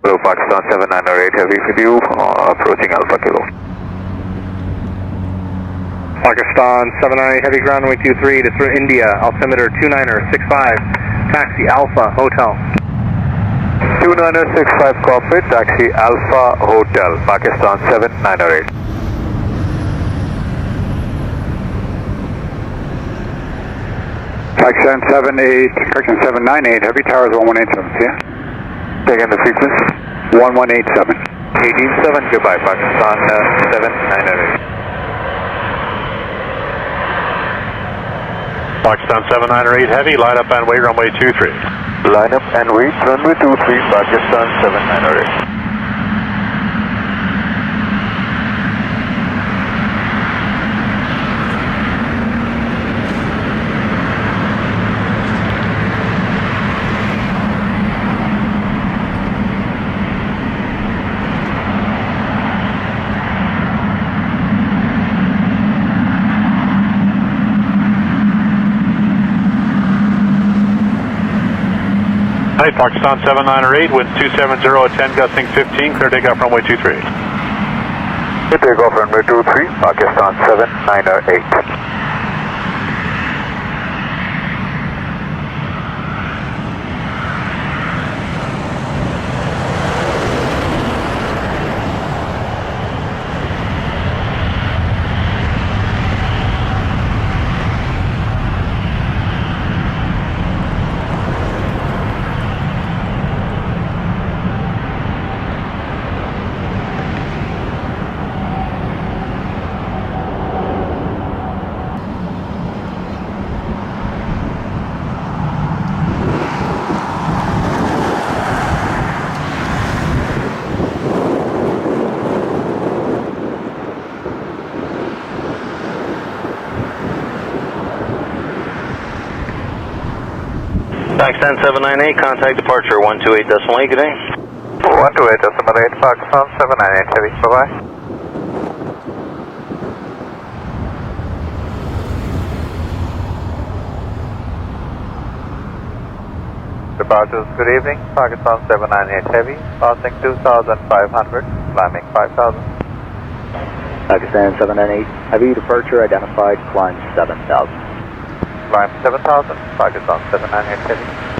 Hello, Pakistan 7908 Heavy with you, approaching Alpha Kilo. Pakistan 79 Heavy ground runway 23 to through India, altimeter 2965, taxi Alpha Hotel. 2965 corporate, taxi Alpha Hotel, Pakistan 7908. Pakistan 798, Heavy Towers 1187, yeah? Taking the frequency. 1187. 187, goodbye, Pakistan 7908. Pakistan 798 Heavy, line up and wait runway 23. Line up and wait, runway 23, Pakistan 7908. Hi, Pakistan 798, wind 270 at 10, gusting 15, clear takeoff runway 23. Clear takeoff runway 23, Pakistan 7908. Pakistan 798, contact departure 128.8, good day. 128.8, Pakistan 798 Heavy, bye-bye. Departures, good evening, Pakistan 798 Heavy, passing 2,500, climbing 5,000. Pakistan 798 Heavy, departure identified, climb 7,000. Climb 7,000, Pakistan 798 Heavy.